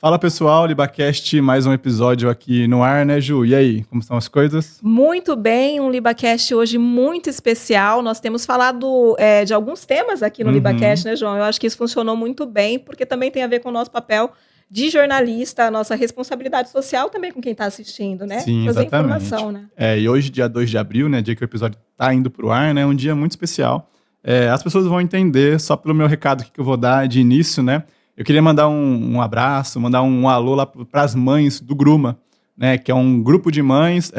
Fala pessoal, LibaCast, mais um episódio aqui no ar, né, Ju? E aí, como estão as coisas? Muito bem, um LibaCast hoje muito especial. Nós temos falado de alguns temas aqui no LibaCast, né, João? Eu acho que isso funcionou muito bem, porque também tem a ver com o nosso papel de jornalista, a nossa responsabilidade social também com quem está assistindo, né? Sim, trazer exatamente. informação, né? E hoje, dia 2 de abril, né, dia que o episódio está indo para o ar, né, é um dia muito especial. As pessoas vão entender, só pelo meu recado que eu vou dar de início, né? Eu queria mandar um abraço, mandar um alô lá para as mães do Gruma, né, que é um grupo de mães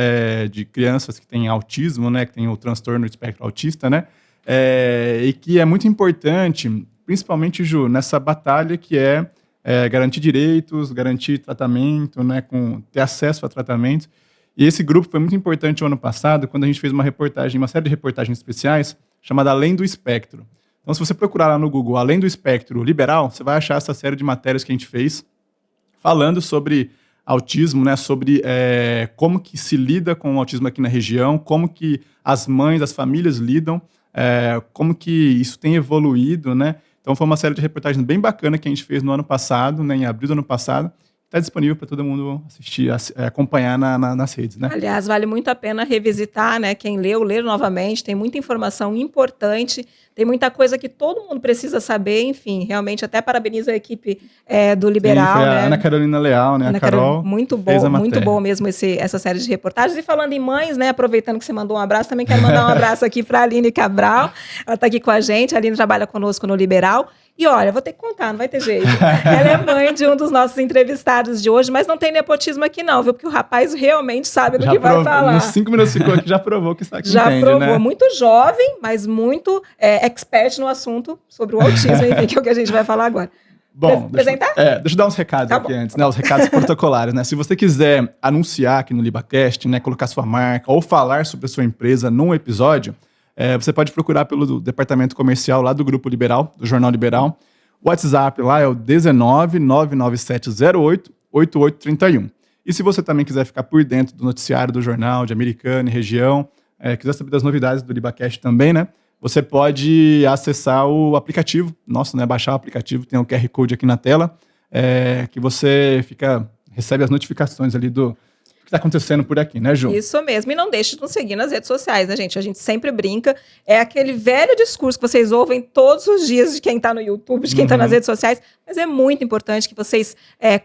de crianças que têm autismo, né, que tem o transtorno do espectro autista, né, e que é muito importante, principalmente, Ju, nessa batalha que garantir direitos, garantir tratamento, né, ter acesso a tratamento. E esse grupo foi muito importante o ano passado, quando a gente fez uma série de reportagens especiais, chamada Além do Espectro. Então, se você procurar lá no Google, Além do Espectro Liberal, você vai achar essa série de matérias que a gente fez, falando sobre autismo, né, sobre como que se lida com o autismo aqui na região, como que as mães, as famílias lidam, como que isso tem evoluído, né. Então, foi uma série de reportagens bem bacana que a gente fez no ano passado, né, em abril do ano passado. Está disponível para todo mundo assistir, acompanhar nas redes, né? Aliás, vale muito a pena revisitar, né? Quem leu, ler novamente, tem muita informação importante, tem muita coisa que todo mundo precisa saber, enfim, realmente até parabenizo a equipe do Liberal. Sim, foi né? a Ana Carolina Leal, né? Ana a Carol muito fez a bom, muito matéria. bom mesmo essa série de reportagens. E falando em mães, né? Aproveitando que você mandou um abraço, também quero mandar um abraço aqui para a Aline Cabral. Ela está aqui com a gente, a Aline trabalha conosco no Liberal. E olha, vou ter que contar, não vai ter jeito. Ela é mãe de um dos nossos entrevistados de hoje, mas não tem nepotismo aqui não, viu? Porque o rapaz realmente sabe do que vai falar. Nos 5 minutos ficou aqui, já provou que está aqui. Já entende, provou, né? muito jovem, mas muito expert no assunto sobre o autismo, enfim, que é o que a gente vai falar agora. Bom, apresentar? Deixa eu dar uns recados aqui antes, né? Os recados protocolares, né? Se você quiser anunciar aqui no LibaCast, né? Colocar sua marca ou falar sobre a sua empresa num episódio, você pode procurar pelo departamento comercial lá do Grupo Liberal, do Jornal Liberal. O WhatsApp lá é o 19 99708 8831. E se você também quiser ficar por dentro do noticiário do jornal, de Americana e região, quiser saber das novidades do LibaCast também, né? Você pode acessar o aplicativo, nosso, né? Baixar o aplicativo, tem o QR Code aqui na tela, que você recebe as notificações ali do que está acontecendo por aqui, né, Ju? Isso mesmo, e não deixe de nos seguir nas redes sociais, né, gente? A gente sempre brinca, é aquele velho discurso que vocês ouvem todos os dias de quem está no YouTube, de quem está nas redes sociais, mas é muito importante que vocês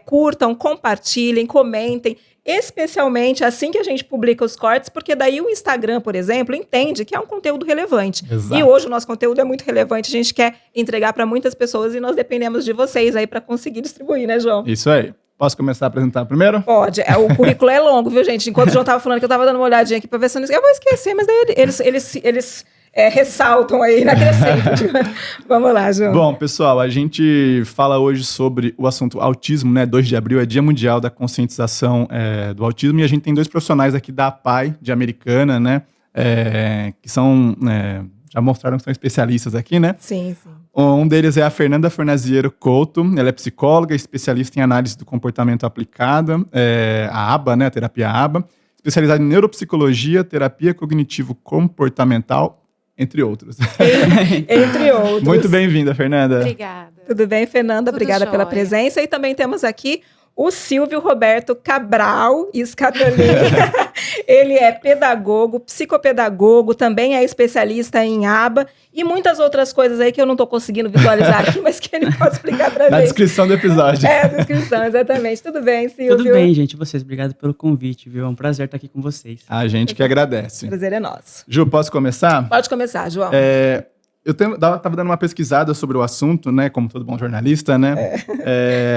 curtam, compartilhem, comentem, especialmente assim que a gente publica os cortes, porque daí o Instagram, por exemplo, entende que é um conteúdo relevante. Exato. E hoje o nosso conteúdo é muito relevante, a gente quer entregar para muitas pessoas e nós dependemos de vocês aí para conseguir distribuir, né, João? Isso aí. Posso começar a apresentar primeiro? Pode. O currículo é longo, viu, gente? Enquanto o João estava falando que eu estava dando uma olhadinha aqui para ver se eu vou esquecer, mas daí eles ressaltam aí na crescente. Vamos lá, João. Bom, pessoal, a gente fala hoje sobre o assunto autismo, né? 2 de abril é Dia Mundial da Conscientização do Autismo, e a gente tem 2 profissionais aqui da APAE, de Americana, né? Que são... já mostraram que são especialistas aqui, né? Sim, sim. Um deles é a Fernanda Fornaziero Couto, ela é psicóloga, especialista em análise do comportamento aplicada, a ABA, né, a terapia ABA, especializada em neuropsicologia, terapia cognitivo-comportamental, entre outros. Entre outros. Muito bem-vinda, Fernanda. Obrigada. Tudo bem, Fernanda? Tudo Obrigada pela jóia. presença. E também temos aqui o Silvio Roberto Cabral Scatolini. Ele é pedagogo, psicopedagogo, também é especialista em ABA e muitas outras coisas aí que eu não estou conseguindo visualizar aqui, mas que ele pode explicar para a gente. Na descrição do episódio. A descrição, exatamente. Tudo bem, Silvio? Tudo bem, gente. Vocês, obrigado pelo convite, viu? É um prazer estar aqui com vocês. A gente que agradece. O prazer é nosso. Ju, posso começar? Pode começar, João. Eu estava dando uma pesquisada sobre o assunto, né, como todo bom jornalista, né,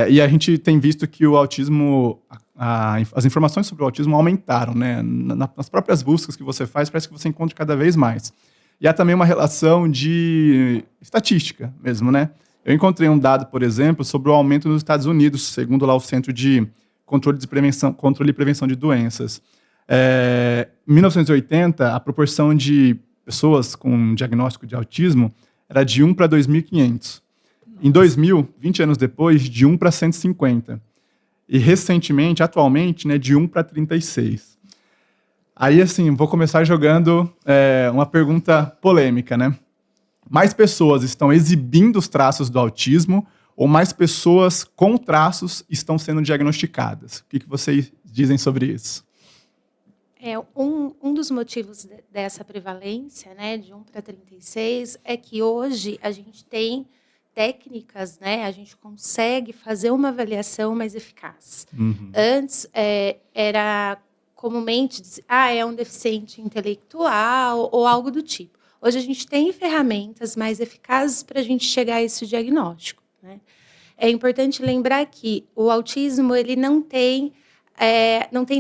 e a gente tem visto que o autismo, as informações sobre o autismo aumentaram, né, nas próprias buscas que você faz, parece que você encontra cada vez mais. E há também uma relação de estatística mesmo, né. Eu encontrei um dado, por exemplo, sobre o aumento nos Estados Unidos, segundo lá o Centro de Controle e Prevenção de Doenças. Em 1980, a proporção de pessoas com diagnóstico de autismo era de 1 para 2.500. Em 2000, 20 anos depois, de 1 para 150. E recentemente, atualmente, né, de 1 para 36. Aí, assim, vou começar jogando uma pergunta polêmica, né? Mais pessoas estão exibindo os traços do autismo ou mais pessoas com traços estão sendo diagnosticadas? O que vocês dizem sobre isso? Um dos motivos dessa prevalência, né, de 1 para 36, é que hoje a gente tem técnicas, né, a gente consegue fazer uma avaliação mais eficaz. Antes, era comumente dizer, é um deficiente intelectual ou algo do tipo. Hoje a gente tem ferramentas mais eficazes para a gente chegar a esse diagnóstico, né? É importante lembrar que o autismo ele não tem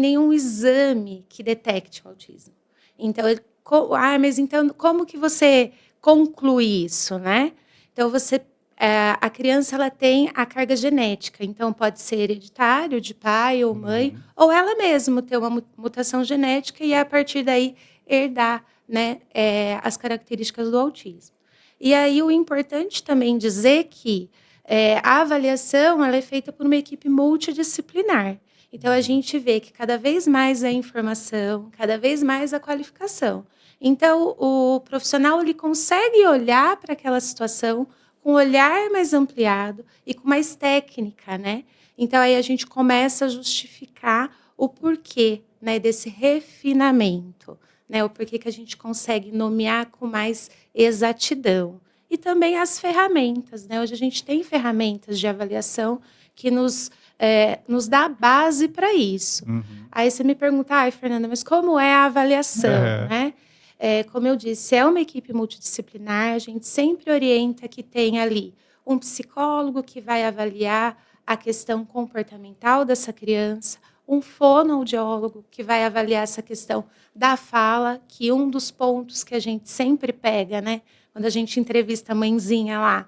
nenhum exame que detecte o autismo. Então, mas então como que você conclui isso, né? Então, a criança ela tem a carga genética, então pode ser hereditário de pai ou mãe, ou ela mesma ter uma mutação genética e a partir daí herdar, né, as características do autismo. E aí o importante também dizer que a avaliação ela é feita por uma equipe multidisciplinar. Então, a gente vê que cada vez mais a informação, cada vez mais a qualificação. Então, o profissional ele consegue olhar para aquela situação com um olhar mais ampliado e com mais técnica, né? Então, aí a gente começa a justificar o porquê, né, desse refinamento, né? O porquê que a gente consegue nomear com mais exatidão. E também as ferramentas, né? Hoje a gente tem ferramentas de avaliação que nos dá a base para isso. Aí você me pergunta, Fernanda, mas como é a avaliação, né? Como eu disse, é uma equipe multidisciplinar, a gente sempre orienta que tem ali um psicólogo que vai avaliar a questão comportamental dessa criança, um fonoaudiólogo que vai avaliar essa questão da fala, que um dos pontos que a gente sempre pega, né? Quando a gente entrevista a mãezinha lá,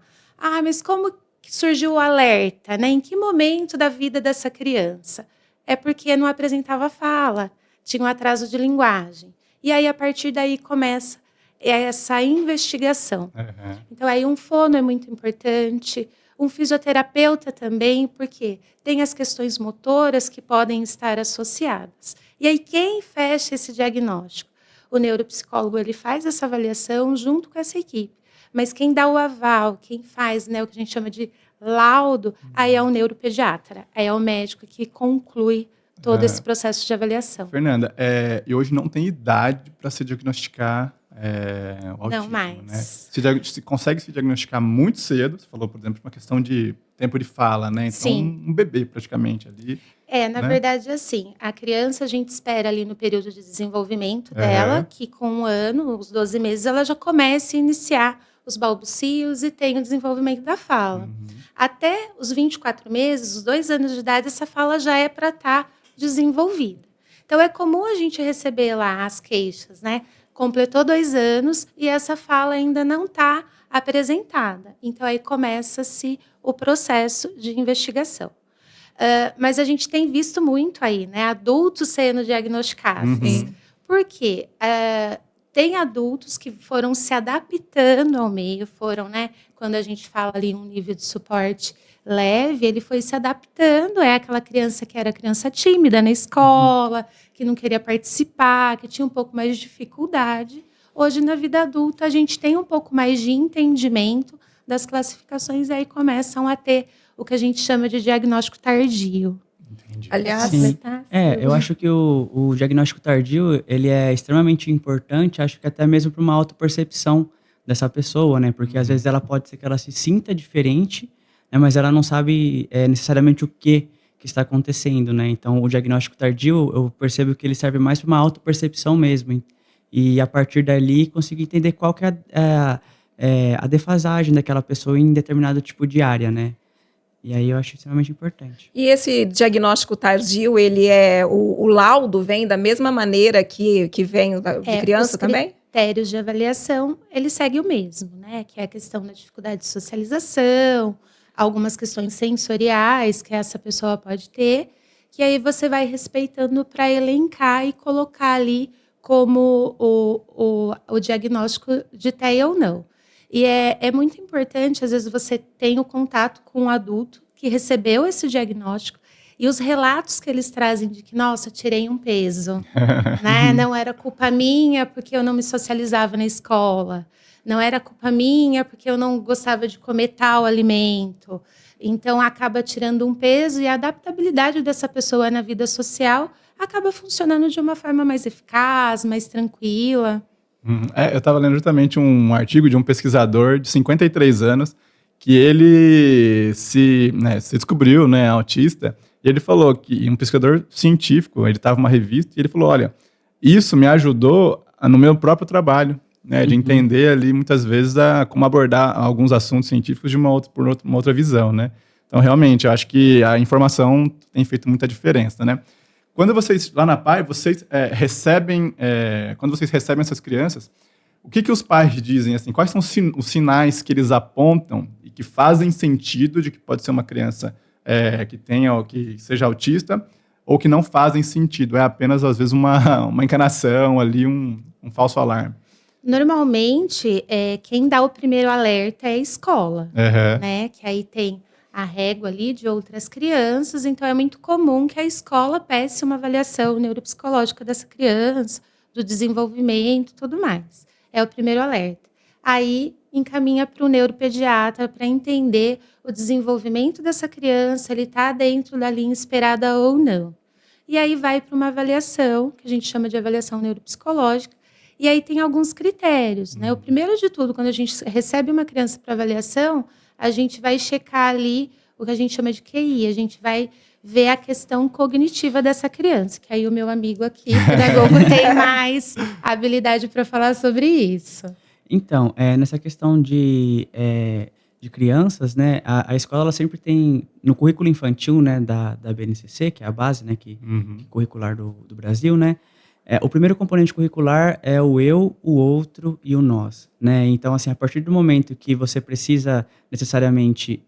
mas como que surgiu o alerta, né? Em que momento da vida dessa criança? É porque não apresentava fala, tinha um atraso de linguagem. E aí, a partir daí, começa essa investigação. Então, aí um fono é muito importante, um fisioterapeuta também, porque tem as questões motoras que podem estar associadas. E aí, quem fecha esse diagnóstico? O neuropsicólogo ele faz essa avaliação junto com essa equipe. Mas quem dá o aval, quem faz, né, o que a gente chama de laudo, aí é o neuropediatra, aí é o médico que conclui todo esse processo de avaliação. Fernanda, e hoje não tem idade para se diagnosticar o autismo, não mais. Né? Se consegue se diagnosticar muito cedo, você falou, por exemplo, uma questão de tempo de fala, né? Então, Sim. Um bebê praticamente ali. Na verdade, assim, a criança a gente espera ali no período de desenvolvimento dela, que com 1 ano, os 12 meses, ela já comece a iniciar os balbucios e tem o desenvolvimento da fala. Até os 24 meses, os 2 anos de idade, essa fala já é para estar desenvolvida. Então, é comum a gente receber lá as queixas, né? Completou 2 anos e essa fala ainda não está apresentada. Então, aí começa-se o processo de investigação. Mas a gente tem visto muito aí, né? Adultos sendo diagnosticados. Por quê? Tem adultos que foram se adaptando ao meio, né? Quando a gente fala ali um nível de suporte leve, ele foi se adaptando. É aquela criança que era criança tímida na escola, que não queria participar, que tinha um pouco mais de dificuldade. Hoje, na vida adulta, a gente tem um pouco mais de entendimento das classificações e aí começam a ter o que a gente chama de diagnóstico tardio. Entendi. Aliás, eu acho que o diagnóstico tardio, ele é extremamente importante, acho que até mesmo para uma autopercepção dessa pessoa, né? Porque às vezes ela pode ser que ela se sinta diferente, né? Mas ela não sabe necessariamente o que está acontecendo, né? Então, o diagnóstico tardio, eu percebo que ele serve mais para uma autopercepção mesmo. E a partir dali, conseguir entender qual que é a defasagem daquela pessoa em determinado tipo de área, né? E aí eu acho extremamente importante. E esse diagnóstico tardio, ele o laudo vem da mesma maneira que vem de criança também? Os critérios de avaliação, ele segue o mesmo, né? Que é a questão da dificuldade de socialização, algumas questões sensoriais que essa pessoa pode ter, que aí você vai respeitando para elencar e colocar ali como o diagnóstico de TEA ou não. E é muito importante, às vezes você tem o contato com um adulto que recebeu esse diagnóstico e os relatos que eles trazem de que, nossa, tirei um peso, né? Não era culpa minha porque eu não me socializava na escola, não era culpa minha porque eu não gostava de comer tal alimento. Então, acaba tirando um peso e a adaptabilidade dessa pessoa na vida social acaba funcionando de uma forma mais eficaz, mais tranquila. Eu estava lendo justamente um artigo de um pesquisador de 53 anos que ele se descobriu, né, autista, e ele falou que, um pesquisador científico, ele estava numa revista, e ele falou, olha, isso me ajudou no meu próprio trabalho, né, de entender ali, muitas vezes, como abordar alguns assuntos científicos de uma outra visão, né. Então, realmente, eu acho que a informação tem feito muita diferença, né. Quando vocês, lá na PAI, vocês recebem essas crianças, o que os pais dizem, assim, quais são os sinais que eles apontam e que fazem sentido de que pode ser uma criança que tenha ou que seja autista, ou que não fazem sentido, é apenas, às vezes, uma encanação ali, um falso alarme? Normalmente, quem dá o primeiro alerta é a escola, né? Que aí tem a régua ali de outras crianças, então é muito comum que a escola peça uma avaliação neuropsicológica dessa criança, do desenvolvimento e tudo mais. É o primeiro alerta. Aí encaminha para o neuropediatra para entender o desenvolvimento dessa criança, ele está dentro da linha esperada ou não. E aí vai para uma avaliação, que a gente chama de avaliação neuropsicológica, e aí tem alguns critérios, né? O primeiro de tudo, quando a gente recebe uma criança para avaliação, a gente vai checar ali o que a gente chama de QI, a gente vai ver a questão cognitiva dessa criança, que aí o meu amigo aqui, pedagogo, tem mais habilidade para falar sobre isso. Então, nessa questão de crianças, né, a escola ela sempre tem, no currículo infantil, né, da BNCC, que é a base, né, curricular do Brasil, né, o primeiro componente curricular é o eu, o outro e o nós, né? Então, assim, a partir do momento que você precisa necessariamente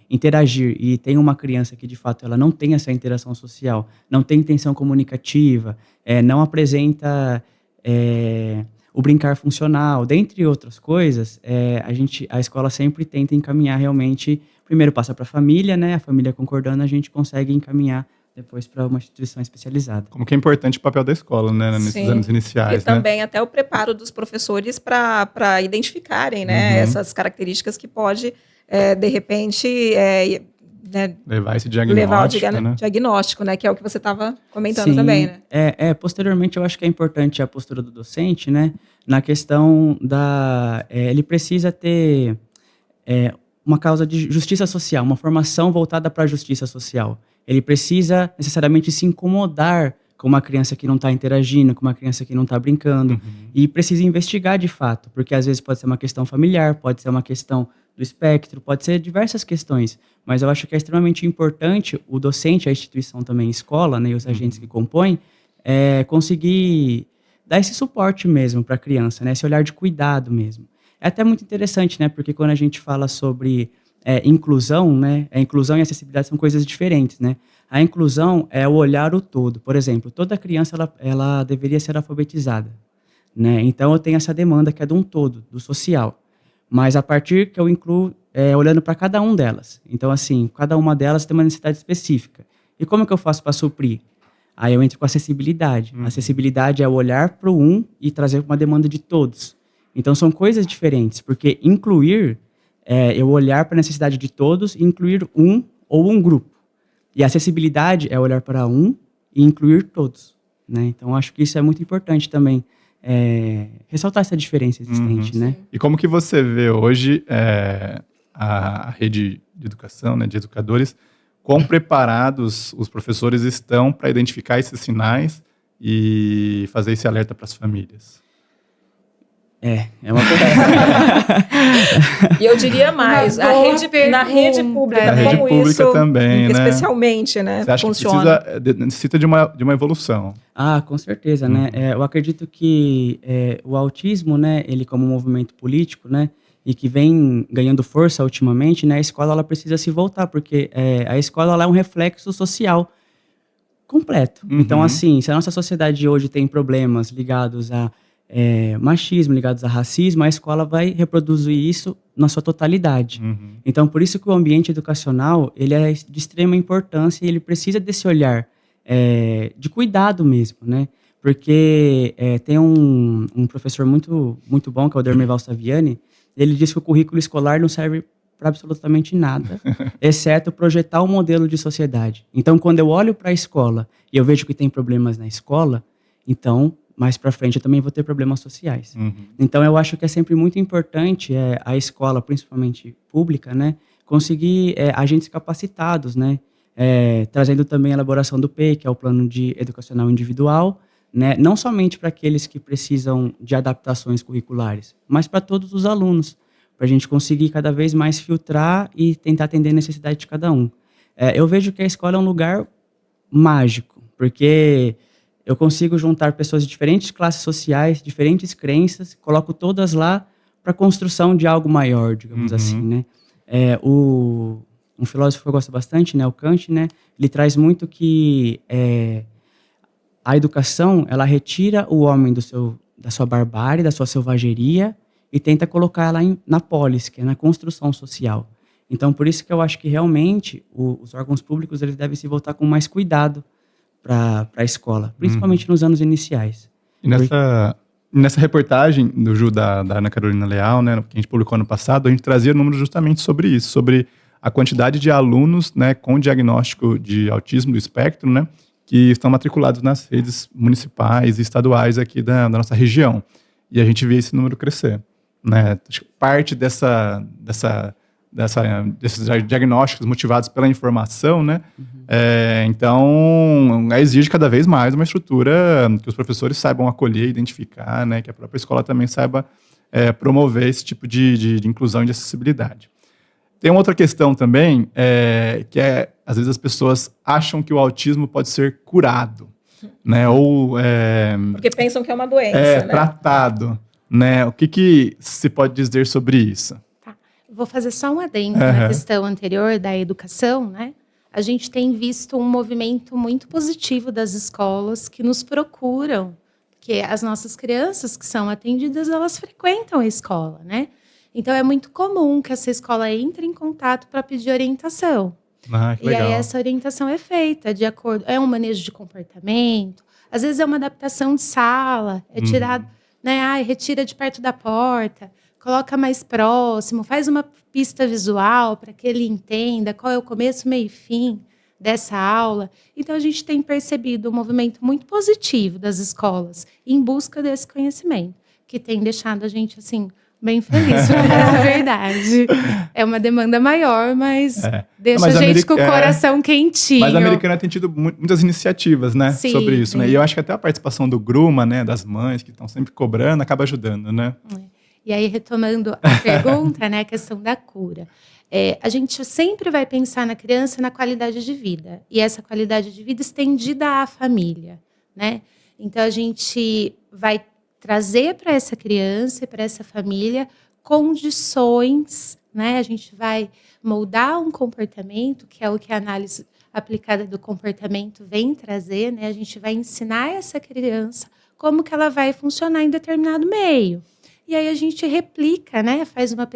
interagir e tem uma criança que, de fato, ela não tem essa interação social, não tem intenção comunicativa, não apresenta o brincar funcional, dentre outras coisas, a escola sempre tenta encaminhar realmente, primeiro passa para a família, né? A família concordando, a gente consegue encaminhar depois para uma instituição especializada. Como que é importante o papel da escola, né, nesses anos iniciais, e também até o preparo dos professores para identificarem, né, essas características que pode, de repente, levar esse diagnóstico, diagnóstico, né, que é o que você estava comentando também, né? Posteriormente, eu acho que é importante a postura do docente, né, na questão ele precisa ter uma causa de justiça social, uma formação voltada para a justiça social. Ele precisa necessariamente se incomodar com uma criança que não está interagindo, com uma criança que não está brincando, e precisa investigar de fato, porque às vezes pode ser uma questão familiar, pode ser uma questão do espectro, pode ser diversas questões, mas eu acho que é extremamente importante o docente, a instituição também, a escola, né, e os agentes que compõem, conseguir dar esse suporte mesmo para a criança, né, esse olhar de cuidado mesmo. É até muito interessante, né, porque quando a gente fala sobre inclusão, né? A inclusão e a acessibilidade são coisas diferentes, né? A inclusão é o olhar o todo. Por exemplo, toda criança ela deveria ser alfabetizada, né? Então eu tenho essa demanda que é de um todo, do social. Mas a partir que eu incluo olhando para cada um delas. Então assim, cada uma delas tem uma necessidade específica. E como que eu faço para suprir? Aí eu entro com acessibilidade. Acessibilidade é o olhar para o um e trazer uma demanda de todos. Então são coisas diferentes, porque incluir eu olhar para a necessidade de todos e incluir um ou um grupo. E a acessibilidade é olhar para um e incluir todos, né? Então, acho que isso é muito importante também, ressaltar essa diferença existente, né? E como que você vê hoje a rede de educação, né, de educadores, quão preparados os professores estão para identificar esses sinais e fazer esse alerta para as famílias? É uma pergunta. E eu diria mais, na rede pública, na rede como pública isso, também, especialmente, né, Você acha funciona? que necessita de uma evolução? Com certeza, né? Eu acredito que o autismo, né, ele como movimento político, né, e que vem ganhando força ultimamente, né, a escola ela precisa se voltar, porque a escola ela é um reflexo social completo. Então, assim, se a nossa sociedade hoje tem problemas ligados a machismo, ligados a racismo, a escola vai reproduzir isso na sua totalidade. Então, por isso que o ambiente educacional ele é de extrema importância e ele precisa desse olhar de cuidado mesmo, né? Porque tem um professor muito bom, que é o Dermival Saviani. Ele diz que o currículo escolar não serve para absolutamente nada, exceto projetar um modelo de sociedade. Então, quando eu olho para a escola e eu vejo que tem problemas na escola, então, mais para frente, eu também vou ter problemas sociais. Então, eu acho que é sempre muito importante a escola, principalmente pública, né, conseguir agentes capacitados, né, trazendo também a elaboração do PEI, que é o Plano de Educacional Individual, né, não somente para aqueles que precisam de adaptações curriculares, mas para todos os alunos, para a gente conseguir cada vez mais filtrar e tentar atender a necessidade de cada um. Eu vejo que a escola é um lugar mágico, porque eu consigo juntar pessoas de diferentes classes sociais, diferentes crenças, coloco todas lá para a construção de algo maior, digamos assim, né? Um filósofo que eu gosto bastante, né, o Kant, né, ele traz muito que a educação, ela retira o homem da sua barbárie, da sua selvageria, e tenta colocar ela na polis, que é na construção social. Então, por isso que eu acho que realmente os órgãos públicos eles devem se voltar com mais cuidado para a escola, principalmente nos anos iniciais. E nessa reportagem do Ju, da Ana Carolina Leal, né, que a gente publicou ano passado, a gente trazia números justamente sobre isso, sobre a quantidade de alunos, né, com diagnóstico de autismo do espectro, né, que estão matriculados nas redes municipais e estaduais aqui da nossa região. E a gente vê esse número crescer. Né? Parte desses diagnósticos motivados pela informação, né? Então, exige cada vez mais uma estrutura que os professores saibam acolher, identificar, né? Que a própria escola também saiba promover esse tipo de inclusão e de acessibilidade. Tem uma outra questão também, que às vezes as pessoas acham que o autismo pode ser curado, né? Ou porque pensam que é uma doença, né? Tratado. Né? O que se pode dizer sobre isso? Tá. Vou fazer só um adendo na questão anterior da educação, né? A gente tem visto um movimento muito positivo das escolas que nos procuram, porque as nossas crianças que são atendidas, elas frequentam a escola, né? Então, é muito comum que essa escola entre em contato para pedir orientação. Que legal. E aí, essa orientação é feita de acordo... É um manejo de comportamento, às vezes é uma adaptação de sala, é tirado... Né? Retira de perto da porta, coloca mais próximo, faz uma pista visual para que ele entenda qual é o começo, meio e fim dessa aula. Então, a gente tem percebido um movimento muito positivo das escolas em busca desse conhecimento, que tem deixado a gente, assim, bem feliz, para falar a verdade. É uma demanda maior, mas deixa a gente com o coração quentinho. Mas a Americana tem tido muitas iniciativas, né, sobre isso, né? E eu acho que até a participação do Gruma, né, das mães que estão sempre cobrando, acaba ajudando, né? E aí, retomando a pergunta, né, a questão da cura. A gente sempre vai pensar na criança na qualidade de vida. E essa qualidade de vida estendida à família, né? Então, a gente vai trazer para essa criança e para essa família condições, né? A gente vai moldar um comportamento, que é o que a análise aplicada do comportamento vem trazer, né? A gente vai ensinar essa criança como que ela vai funcionar em determinado meio. E aí a gente replica, né? Faz uma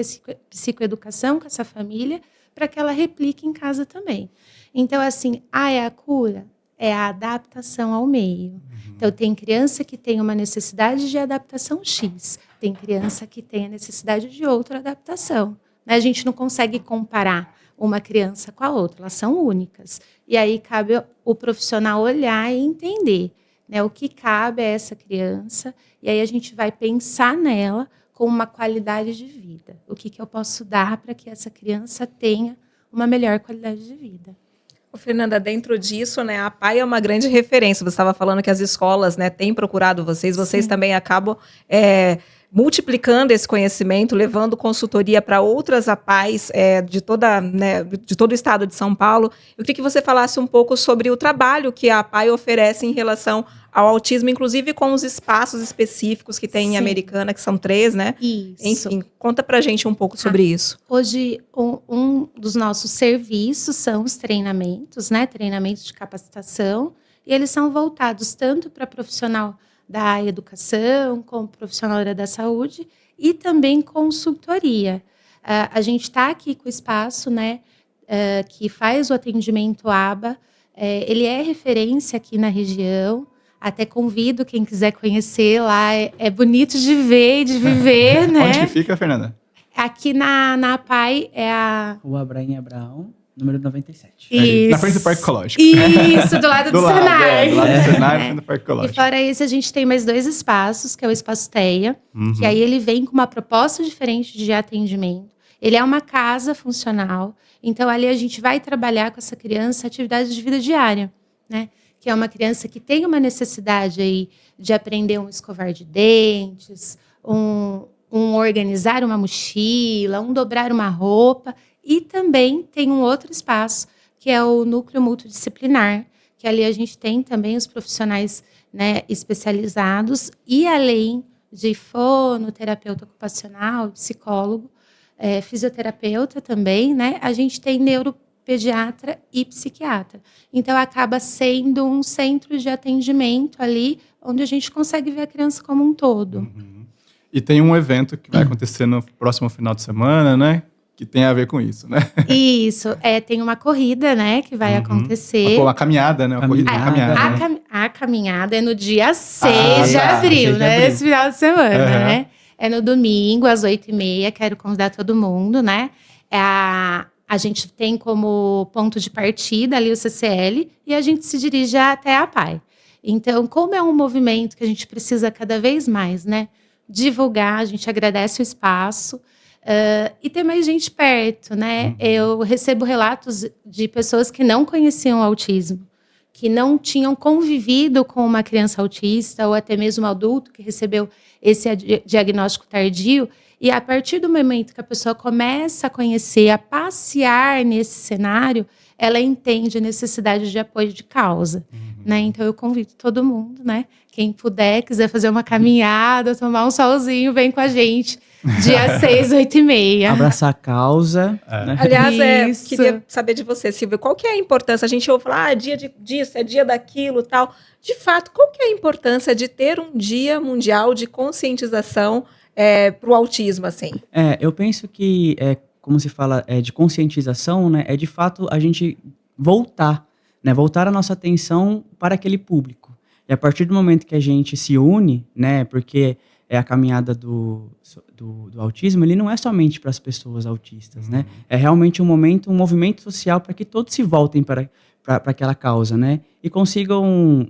psicoeducação com essa família para que ela replique em casa também. Então, assim, é a cura? É a adaptação ao meio. Então, tem criança que tem uma necessidade de adaptação X, tem criança que tem a necessidade de outra adaptação. Né? A gente não consegue comparar uma criança com a outra, elas são únicas. E aí cabe o profissional olhar e entender, né, o que cabe a essa criança, e aí a gente vai pensar nela com uma qualidade de vida. O que eu posso dar para que essa criança tenha uma melhor qualidade de vida. Fernanda, dentro disso, né, a PAI é uma grande referência. Você estava falando que as escolas, né, têm procurado vocês também acabam multiplicando esse conhecimento, levando consultoria para outras APAIs de todo o estado de São Paulo. Eu queria que você falasse um pouco sobre o trabalho que a APAI oferece em relação ao autismo, inclusive com os espaços específicos que tem em Americana, que são 3, né? Isso. Enfim, conta pra gente um pouco sobre isso. Hoje, um dos nossos serviços são os treinamentos, né? Treinamentos de capacitação, e eles são voltados tanto para profissional da educação, como profissional da saúde, e também consultoria. A gente está aqui com o espaço, né, que faz o atendimento ABA, ele é referência aqui na região. Até convido quem quiser conhecer lá. É bonito de ver e de viver, né? Onde que fica, Fernanda? Aqui na APAI é a... Rua Abraim Abraão, número 97. Isso. Na frente do Parque Ecológico. Isso, do lado do Senai. Do lado do Senai, na frente do Parque E Ecológico. fora isso, a gente tem mais 2 espaços, que é o Espaço Teia, que aí ele vem com uma proposta diferente de atendimento. Ele é uma casa funcional, então ali a gente vai trabalhar com essa criança atividades de vida diária, né? Que é uma criança que tem uma necessidade aí de aprender um escovar de dentes, um organizar uma mochila, um dobrar uma roupa. E também tem um outro espaço, que é o núcleo multidisciplinar, que ali a gente tem também os profissionais, né, especializados, e além de fono, terapeuta ocupacional, psicólogo, fisioterapeuta também, né, a gente tem neuropediatra e psiquiatra. Então, acaba sendo um centro de atendimento ali, onde a gente consegue ver a criança como um todo. E tem um evento que vai acontecer no próximo final de semana, né? Que tem a ver com isso, né? Isso, tem uma corrida, né, que vai acontecer. Uma caminhada, né? Uma corrida de caminhada. A caminhada é no dia 6 de abril, né? Esse final de semana, né? É no domingo, às 8h30. Quero convidar todo mundo, né? A gente tem como ponto de partida ali o CCL e a gente se dirige até a APAI. Então, como é um movimento que a gente precisa cada vez mais, né, divulgar, a gente agradece o espaço. E ter mais gente perto, né? Eu recebo relatos de pessoas que não conheciam o autismo, que não tinham convivido com uma criança autista ou até mesmo um adulto que recebeu esse diagnóstico tardio. E a partir do momento que a pessoa começa a conhecer, a passear nesse cenário, ela entende a necessidade de apoio de causa. Né? Então, eu convido todo mundo, né? Quem puder, quiser fazer uma caminhada, tomar um solzinho, vem com a gente. Dia 6, 8h30. Abraçar a causa. Né? Aliás, queria saber de você, Silvia, qual que é a importância? A gente ouve falar, dia disso, é dia daquilo, tal. De fato, qual que é a importância de ter um dia mundial de conscientização para o autismo, assim? Eu penso que, como se fala, de conscientização, né? É de fato a gente voltar a nossa atenção para aquele público. E a partir do momento que a gente se une, né? Porque a caminhada do autismo, ele não é somente para as pessoas autistas, né? É realmente um movimento social para que todos se voltem para aquela causa, né? E consigam,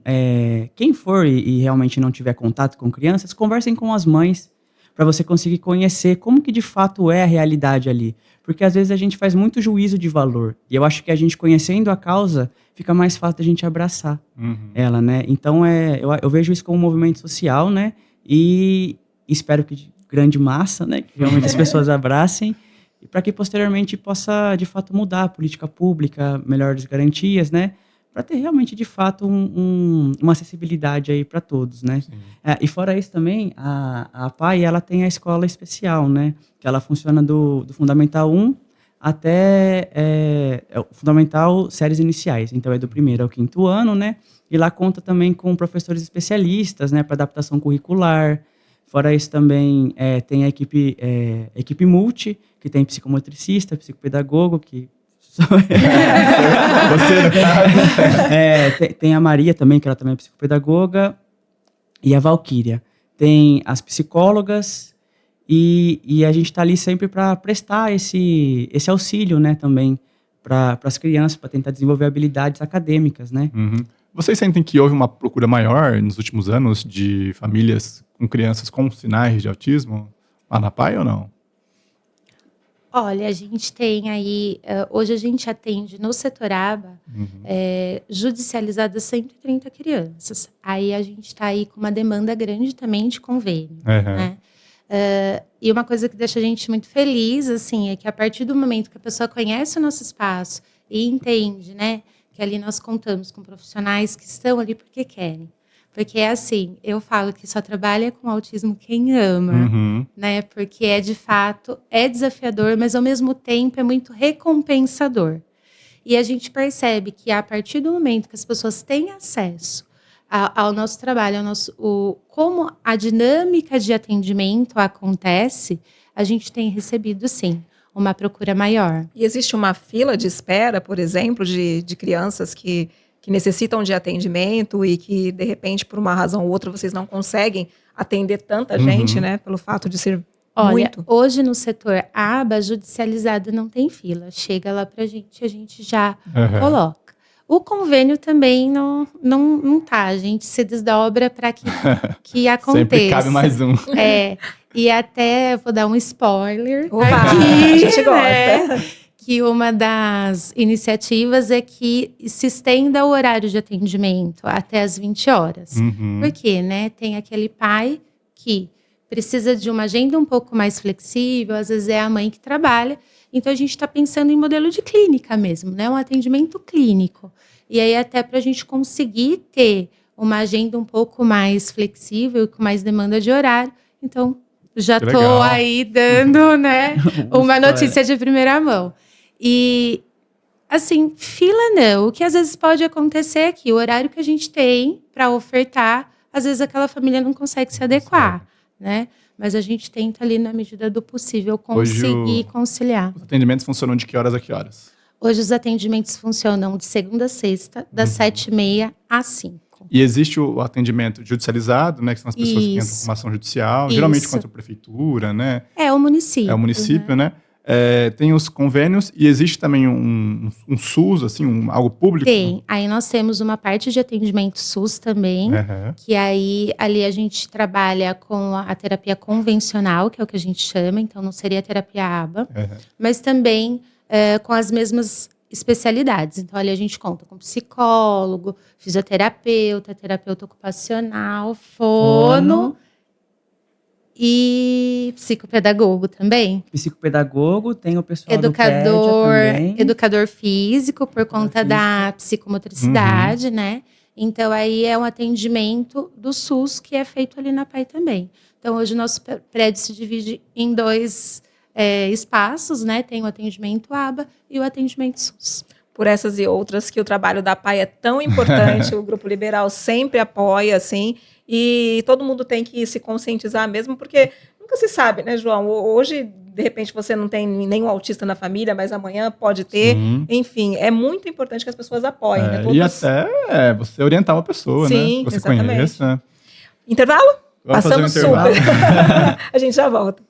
quem for e realmente não tiver contato com crianças, conversem com as mães, para você conseguir conhecer como que de fato é a realidade ali. Porque às vezes a gente faz muito juízo de valor. E eu acho que a gente conhecendo a causa, fica mais fácil da gente abraçar ela, né? Então, eu vejo isso como um movimento social, né? E espero que de grande massa, né? Que realmente as pessoas abracem. E para que posteriormente possa, de fato, mudar a política pública, melhores garantias, né? Para ter realmente, de fato, uma acessibilidade aí para todos, né? E fora isso também, a APAI, ela tem a escola especial, né? Que ela funciona do Fundamental 1 até o Fundamental séries iniciais. Então, é do 1º ao 5º ano, né? E lá conta também com professores especialistas, né? Para adaptação curricular. Fora isso também tem a equipe multi, que tem psicomotricista, psicopedagogo, que... Você, no caso. Tem a Maria também, que ela também é psicopedagoga, e a Valquíria. Tem as psicólogas e a gente está ali sempre para prestar esse auxílio, né, também para as crianças, para tentar desenvolver habilidades acadêmicas, né? Vocês sentem que houve uma procura maior nos últimos anos de famílias com crianças com sinais de autismo lá na APAI ou não? Olha, a gente tem aí, hoje a gente atende no Setoraba, judicializadas 130 crianças. Aí a gente está aí com uma demanda grande também de convênio, né? E uma coisa que deixa a gente muito feliz, assim, é que a partir do momento que a pessoa conhece o nosso espaço e entende, né, que ali nós contamos com profissionais que estão ali porque querem. Porque é assim, eu falo que só trabalha com autismo quem ama, né? Porque de fato, desafiador, mas ao mesmo tempo é muito recompensador. E a gente percebe que a partir do momento que as pessoas têm acesso ao nosso trabalho, como a dinâmica de atendimento acontece, a gente tem recebido, sim, uma procura maior. E existe uma fila de espera, por exemplo, de crianças que que necessitam de atendimento e que, de repente, por uma razão ou outra, vocês não conseguem atender tanta gente, né? Pelo fato de ser Olha, muito. hoje no setor aba, judicializado não tem fila. Chega lá pra gente, a gente já coloca. O convênio também não tá. A gente se desdobra para que aconteça. Sempre cabe mais um. E até vou dar um spoiler Opa, aqui, a gente gosta. né? Que uma das iniciativas é que se estenda o horário de atendimento até as 20 horas. Por quê, né? Tem aquele pai que precisa de uma agenda um pouco mais flexível, às vezes é a mãe que trabalha. Então, a gente está pensando em modelo de clínica mesmo, né? Um atendimento clínico. E aí, até para a gente conseguir ter uma agenda um pouco mais flexível, com mais demanda de horário. Então, já estou aí dando, né, uma notícia de primeira mão. E, assim, fila não. O que às vezes pode acontecer é que o horário que a gente tem para ofertar, às vezes aquela família não consegue se adequar, né? Mas a gente tenta ali, na medida do possível, conseguir conciliar. Os atendimentos funcionam de que horas a que horas? Hoje os atendimentos funcionam de segunda a sexta, das 7h30 às 5h. E existe o atendimento judicializado, né? Que são as pessoas que entram com uma ação judicial, geralmente contra a prefeitura, né? É o município. É o município, né? Tem os convênios e existe também um SUS, assim, algo público? Tem. Aí nós temos uma parte de atendimento SUS também, que aí ali a gente trabalha com a terapia convencional, que é o que a gente chama, então não seria a terapia aba, mas também com as mesmas especialidades. Então ali a gente conta com psicólogo, fisioterapeuta, terapeuta ocupacional, fono. E psicopedagogo também. Psicopedagogo, tem o pessoal educador, do PED também. Educador físico, por conta da psicomotricidade, né? Então, aí é um atendimento do SUS que é feito ali na PAI também. Então, hoje o nosso prédio se divide em 2 espaços, né? Tem o atendimento aba e o atendimento SUS. Por essas e outras que o trabalho da PAI é tão importante, o Grupo Liberal sempre apoia, assim, e todo mundo tem que se conscientizar mesmo, porque nunca se sabe, né, João? Hoje, de repente, você não tem nenhum autista na família, mas amanhã pode ter. Enfim, é muito importante que as pessoas apoiem, né? E até você orientar uma pessoa, né? Que você conhece, né? Intervalo? Vamos Passamos fazer um intervalo. super. A gente já volta.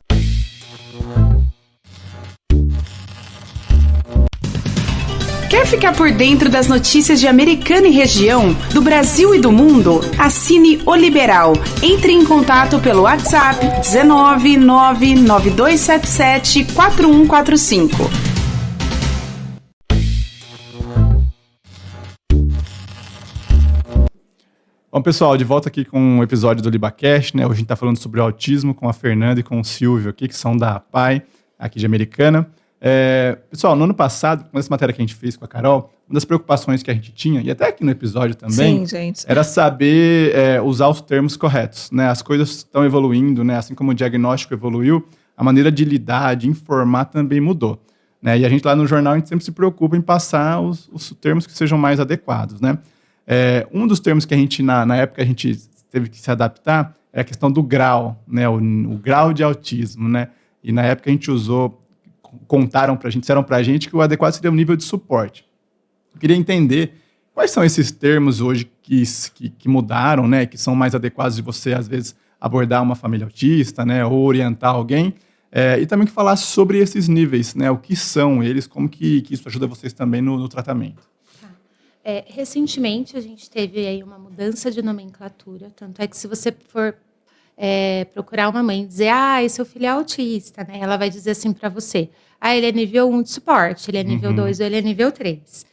Quer ficar por dentro das notícias de Americana e região, do Brasil e do mundo? Assine O Liberal. Entre em contato pelo WhatsApp 19992774145. Bom, pessoal, de volta aqui com um episódio do LibaCast, né? Hoje a gente está falando sobre o autismo com a Fernanda e com o Silvio aqui, que são da PAI, aqui de Americana. Pessoal, no ano passado, com essa matéria que a gente fez com a Carol, uma das preocupações que a gente tinha, e até aqui no episódio também, era saber usar os termos corretos, né? As coisas estão evoluindo, né? Assim como o diagnóstico evoluiu, a maneira de lidar, de informar também mudou, né? E a gente lá no jornal, a gente sempre se preocupa em passar os termos que sejam mais adequados, né? Um dos termos que a gente, na época, a gente teve que se adaptar é a questão do grau, né? O grau de autismo, né? E na época a gente contaram pra gente, disseram pra gente que o adequado seria o nível de suporte. Eu queria entender quais são esses termos hoje que mudaram, né? Que são mais adequados de você, às vezes, abordar uma família autista, né? Ou orientar alguém. E também que falasse sobre esses níveis, né? O que são eles, como que isso ajuda vocês também no tratamento. Recentemente, a gente teve aí uma mudança de nomenclatura, tanto é que se você for procurar uma mãe e dizer, seu filho é autista, né? Ela vai dizer assim para você, ele é nível 1 de suporte, ele é nível 2 ou ele é nível 3.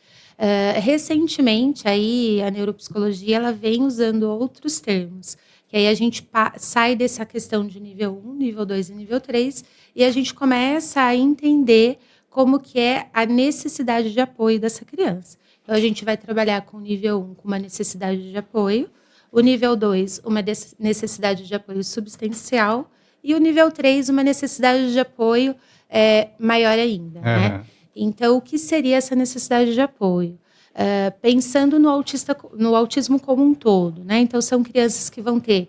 Recentemente, aí, a neuropsicologia ela vem usando outros termos, que aí a gente sai dessa questão de nível 1, nível 2 e nível 3, e a gente começa a entender como que é a necessidade de apoio dessa criança. Então, a gente vai trabalhar com o nível 1 com uma necessidade de apoio, o nível 2, uma necessidade de apoio substancial, e o nível 3, uma necessidade de apoio maior ainda. Né? Então, o que seria essa necessidade de apoio? Pensando no autismo como um todo. Né? Então, são crianças que vão ter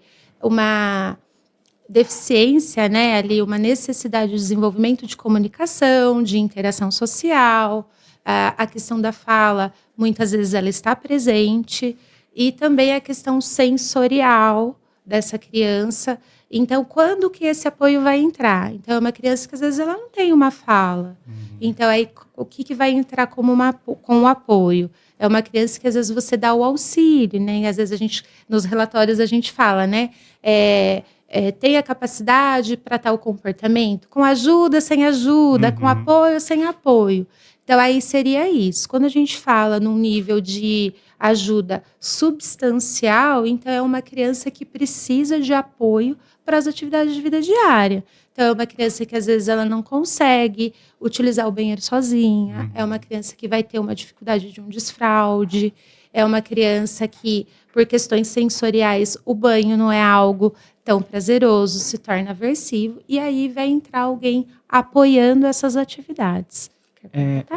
deficiência, né, ali uma necessidade de desenvolvimento de comunicação, de interação social, a questão da fala, muitas vezes ela está presente, e também a questão sensorial dessa criança. Então, quando que esse apoio vai entrar? Então, é uma criança que às vezes ela não tem uma fala. Então, aí o que vai entrar com o apoio? É uma criança que às vezes você dá o auxílio, né? E às vezes nos relatórios a gente fala, né? Tem a capacidade para tal comportamento, com ajuda, sem ajuda, com apoio, sem apoio. Então, aí seria isso. Quando a gente fala num nível de ajuda substancial, então é uma criança que precisa de apoio para as atividades de vida diária. Então, é uma criança que às vezes ela não consegue utilizar o banheiro sozinha, é uma criança que vai ter uma dificuldade de um desfraude, é uma criança que, por questões sensoriais, o banho não é algo tão prazeroso, se torna aversivo, e aí vai entrar alguém apoiando essas atividades.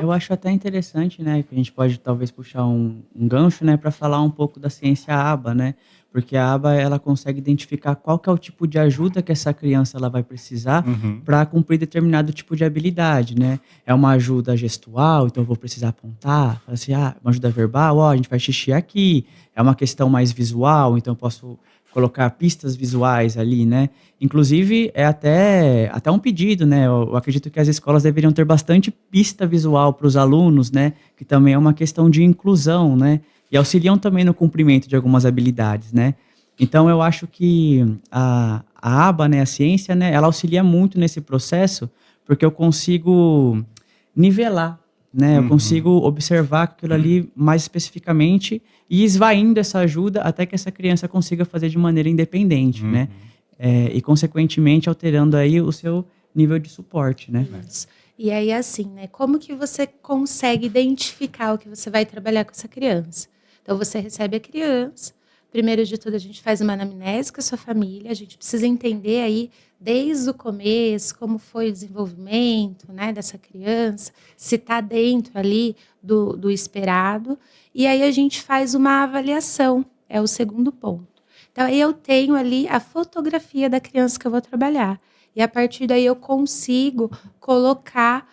Eu acho até interessante, né, que a gente pode talvez puxar um gancho, né, para falar um pouco da ciência ABA, né, porque a ABA ela consegue identificar qual que é o tipo de ajuda que essa criança ela vai precisar para cumprir determinado tipo de habilidade, né. É uma ajuda gestual, então eu vou precisar apontar, falar assim, uma ajuda verbal, a gente faz xixi aqui. É uma questão mais visual, então eu posso colocar pistas visuais ali, né? Inclusive, é até um pedido, né? Eu acredito que as escolas deveriam ter bastante pista visual para os alunos, né? Que também é uma questão de inclusão, né? E auxiliam também no cumprimento de algumas habilidades, né? Então, eu acho que a ABA, né, a ciência, né, ela auxilia muito nesse processo, porque eu consigo nivelar, né? Eu consigo observar aquilo ali mais especificamente e esvaindo essa ajuda até que essa criança consiga fazer de maneira independente, né? E, consequentemente, alterando aí o seu nível de suporte, né? Isso. E aí, assim, né? Como que você consegue identificar o que você vai trabalhar com essa criança? Então, você recebe a criança. Primeiro de tudo, a gente faz uma anamnese com a sua família. A gente precisa entender aí, desde o começo, como foi o desenvolvimento, né, dessa criança, se está dentro ali do esperado. E aí a gente faz uma avaliação, é o segundo ponto. Então, aí eu tenho ali a fotografia da criança que eu vou trabalhar. E a partir daí eu consigo colocar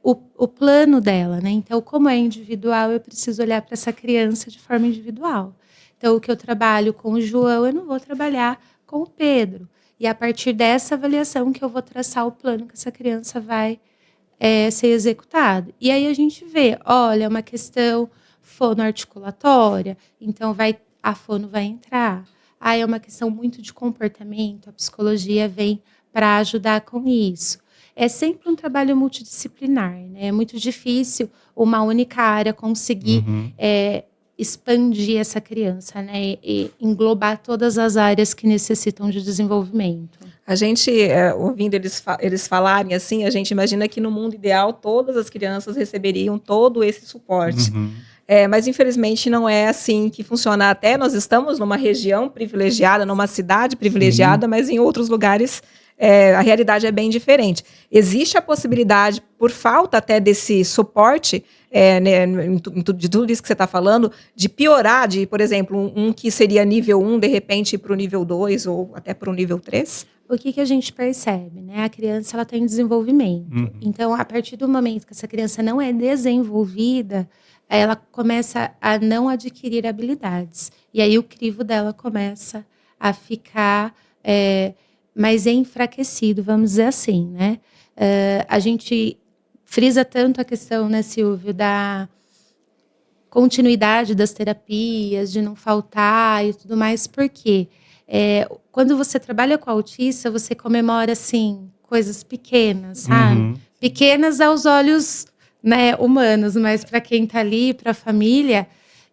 o plano dela, né? Então, como é individual, eu preciso olhar para essa criança de forma individual. Então, o que eu trabalho com o João, eu não vou trabalhar com o Pedro. E a partir dessa avaliação que eu vou traçar o plano que essa criança vai ser executado. E aí a gente vê, olha, uma questão fonoarticulatória, então a fono vai entrar. É uma questão muito de comportamento, a psicologia vem para ajudar com isso. É sempre um trabalho multidisciplinar, né? É muito difícil uma única área conseguir expandir essa criança, né? E englobar todas as áreas que necessitam de desenvolvimento. A gente, ouvindo eles falarem assim, a gente imagina que no mundo ideal todas as crianças receberiam todo esse suporte. Mas, infelizmente, não é assim que funciona. Até nós estamos numa região privilegiada, numa cidade privilegiada, mas em outros lugares a realidade é bem diferente. Existe a possibilidade, por falta até desse suporte, né, de tudo isso que você está falando, de piorar, de, por exemplo, um que seria nível 1, de repente, ir para o nível 2 ou até para o nível 3? O que a gente percebe, né? A criança ela tem desenvolvimento. Então, a partir do momento que essa criança não é desenvolvida, ela começa a não adquirir habilidades. E aí o crivo dela começa a ficar mais enfraquecido, vamos dizer assim, né? A gente frisa tanto a questão, né, Silvio, da continuidade das terapias, de não faltar e tudo mais, porque quando você trabalha com autista, você comemora, assim, coisas pequenas, sabe? Pequenas aos olhos, né, humanos, mas para quem está ali, para a família,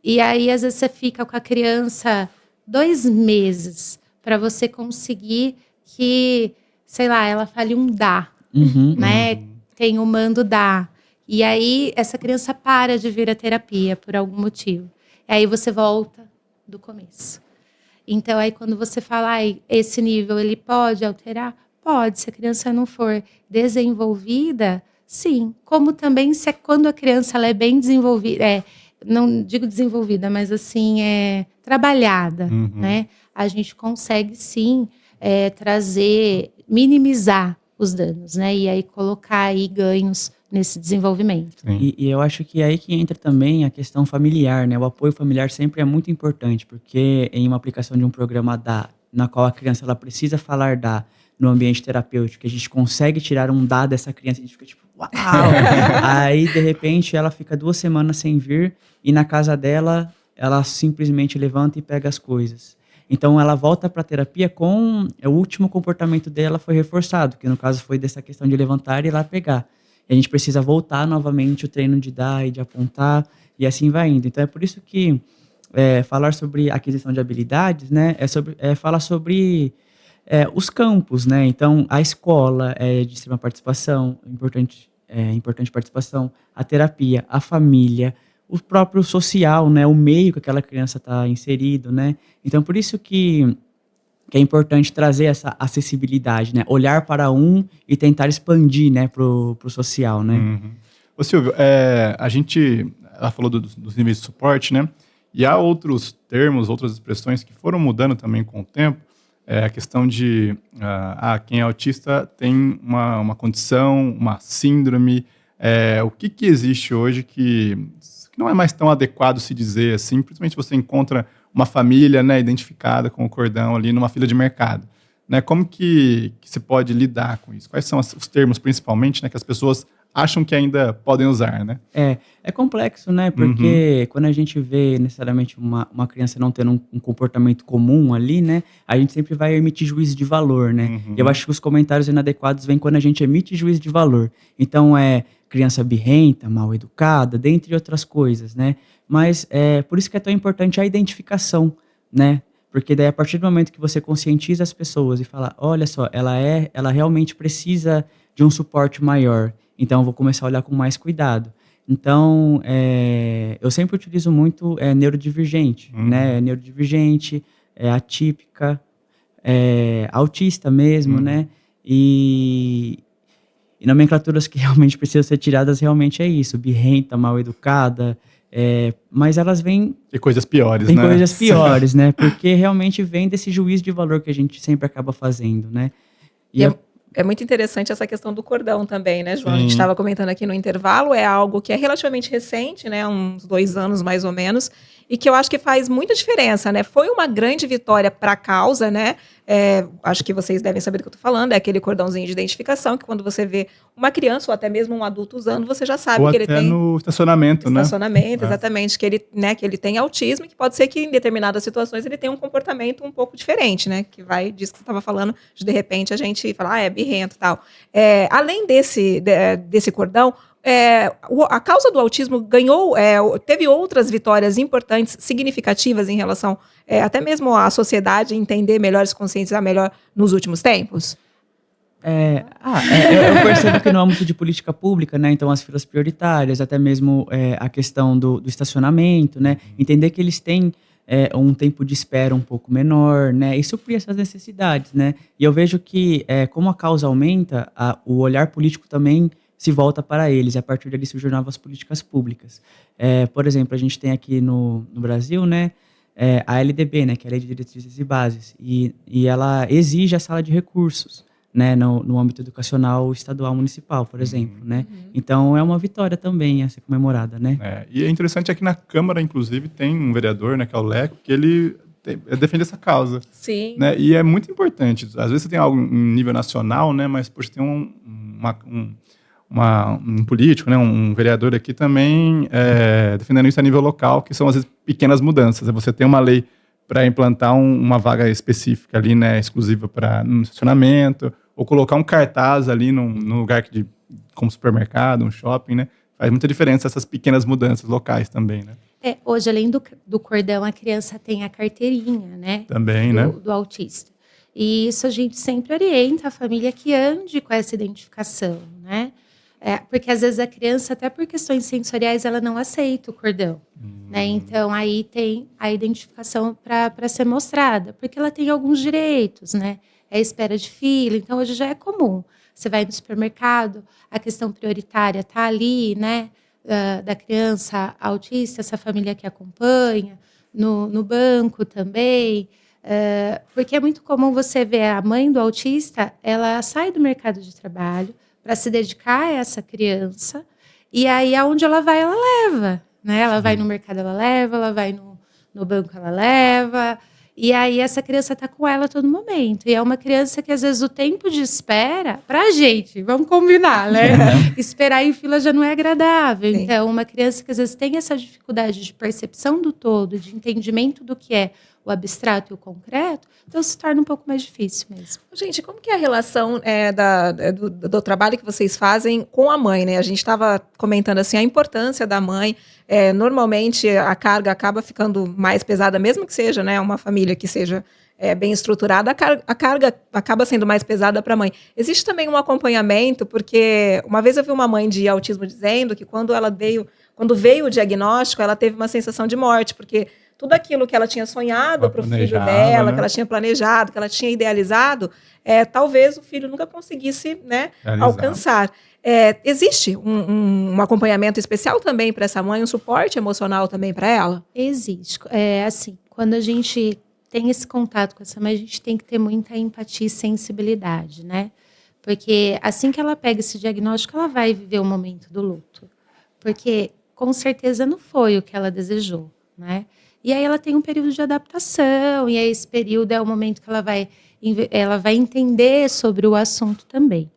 e aí às vezes você fica com a criança 2 meses para você conseguir que, sei lá, ela fale um dá, né? Tem o mando dá. E aí essa criança para de vir à terapia por algum motivo. E aí você volta do começo. Então aí quando você fala, esse nível ele pode alterar? Pode, se a criança não for desenvolvida, sim. Como também quando a criança ela é bem desenvolvida, não digo desenvolvida, mas assim, trabalhada, né? A gente consegue sim minimizar os danos, né? E aí colocar aí ganhos nesse desenvolvimento. E eu acho que é aí que entra também a questão familiar, né? O apoio familiar sempre é muito importante, porque em uma aplicação de um programa na qual a criança ela precisa falar no ambiente terapêutico, a gente consegue tirar um dá dessa criança, a gente fica tipo, uau! Aí, de repente, ela fica 2 semanas sem vir e na casa dela, ela simplesmente levanta e pega as coisas. Então, ela volta para a terapia com o último comportamento dela foi reforçado, que no caso foi dessa questão de levantar e ir lá pegar. E a gente precisa voltar novamente o treino de dar e de apontar, e assim vai indo. Então, é por isso que falar sobre aquisição de habilidades, né, falar sobre os campos, né? Então, a escola é de extrema participação, importante participação, a terapia, a família, o próprio social, né? O meio que aquela criança está inserido, né? Então, por isso que é importante trazer essa acessibilidade, né? Olhar para e tentar expandir, né, pro social, né? Uhum. Ô Silvio, ela falou dos níveis de suporte, né? E há outros termos, outras expressões que foram mudando também com o tempo. A questão de quem é autista tem uma condição, uma síndrome. O que existe hoje que não é mais tão adequado se dizer assim, principalmente você encontra uma família, né, identificada com o cordão ali numa fila de mercado. Né? Como que se pode lidar com isso? Quais são os termos, principalmente, né, que as pessoas acham que ainda podem usar, né? É complexo, né? Porque quando a gente vê necessariamente uma criança não tendo um comportamento comum ali, né? A gente sempre vai emitir juízo de valor, né? E eu acho que os comentários inadequados vêm quando a gente emite juízo de valor. Então, criança birrenta, mal educada, dentre outras coisas, né? Mas por isso que é tão importante a identificação, né? Porque daí, a partir do momento que você conscientiza as pessoas e fala, olha só, ela realmente precisa de um suporte maior. Então, eu vou começar a olhar com mais cuidado. Então, eu sempre utilizo muito neurodivergente, né? Neurodivergente, atípica, autista mesmo, né? E nomenclaturas que realmente precisam ser tiradas realmente é isso. Birrenta, mal educada, mas elas vêm... Tem coisas piores, né? Tem coisas piores, né? Porque realmente vem desse juízo de valor que a gente sempre acaba fazendo, né? É muito interessante essa questão do cordão também, né, João? Sim. A gente estava comentando aqui no intervalo, é algo que é relativamente recente, né, uns 2 anos mais ou menos, e que eu acho que faz muita diferença, né? Foi uma grande vitória para a causa, né? Acho que vocês devem saber do que eu estou falando, é aquele cordãozinho de identificação que quando você vê uma criança ou até mesmo um adulto usando, você já sabe ou que ele tem... no estacionamento, né? Estacionamento, exatamente, que ele tem autismo e que pode ser que em determinadas situações ele tenha um comportamento um pouco diferente, né? Que vai disso que você estava falando, de repente a gente fala, é birrento e tal. Além desse cordão, a causa do autismo teve outras vitórias importantes, significativas em relação até mesmo à sociedade entender melhor, se conscientizar melhor nos últimos tempos? Eu percebo que no âmbito de política pública, né, então as filas prioritárias, até mesmo a questão do estacionamento, né, entender que eles têm um tempo de espera um pouco menor, né, e suprir essas necessidades, né, e eu vejo que como a causa aumenta, o olhar político também se volta para eles, e a partir dali surgem novas políticas públicas. Por exemplo, a gente tem aqui no Brasil, né, a LDB, né, que é a Lei de Diretrizes e Bases, e ela exige a sala de recursos, né, no âmbito educacional estadual municipal, por exemplo, né? Então, é uma vitória também a ser comemorada, né? E é interessante aqui na Câmara, inclusive, tem um vereador, né, que é o Leco, que ele defende essa causa. Sim. Né? E é muito importante. Às vezes você tem algo em nível nacional, né, mas, poxa, tem um político, né, um vereador aqui também defendendo isso a nível local, que são, às vezes, pequenas mudanças. Você tem uma lei para implantar uma vaga específica ali, né, exclusiva para um estacionamento, ou colocar um cartaz ali num lugar como supermercado, um shopping, né? Faz muita diferença essas pequenas mudanças locais também, né? Hoje, além do cordão, a criança tem a carteirinha, né? Também, né? Do autista. E isso a gente sempre orienta a família que ande com essa identificação, né? Porque às vezes a criança, até por questões sensoriais, ela não aceita o cordão, né? Então, aí tem a identificação para ser mostrada, porque ela tem alguns direitos, né? É espera de fila, então hoje já é comum. Você vai no supermercado, a questão prioritária está ali, né? Da criança autista, essa família que acompanha, no banco também. Porque é muito comum você ver a mãe do autista, ela sai do mercado de trabalho para se dedicar a essa criança, e aí aonde ela vai, ela leva, né? Ela vai no mercado, ela leva, ela vai no banco, ela leva, e aí essa criança está com ela a todo momento. E é uma criança que, às vezes, o tempo de espera, pra gente, vamos combinar, né? Esperar em fila já não é agradável. Sim. Então, uma criança que, às vezes, tem essa dificuldade de percepção do todo, de entendimento do que é o abstrato e o concreto, então se torna um pouco mais difícil mesmo. Gente, como que é a relação do trabalho que vocês fazem com a mãe, né? A gente estava comentando assim, a importância da mãe. Normalmente a carga acaba ficando mais pesada, mesmo que seja, né, uma família que seja bem estruturada, a carga acaba sendo mais pesada para a mãe. Existe também um acompanhamento, porque uma vez eu vi uma mãe de autismo dizendo que quando veio o diagnóstico, ela teve uma sensação de morte, porque tudo aquilo que ela tinha sonhado para o filho dela, né? Que ela tinha planejado, que ela tinha idealizado, talvez o filho nunca conseguisse, né, alcançar. Existe um acompanhamento especial também para essa mãe, um suporte emocional também para ela? Existe. Assim, quando a gente tem esse contato com essa mãe, a gente tem que ter muita empatia e sensibilidade, né? Porque assim que ela pega esse diagnóstico, ela vai viver o momento do luto. Porque, com certeza, não foi o que ela desejou, né? E aí ela tem um período de adaptação, e aí esse período é o momento que ela vai entender sobre o assunto também.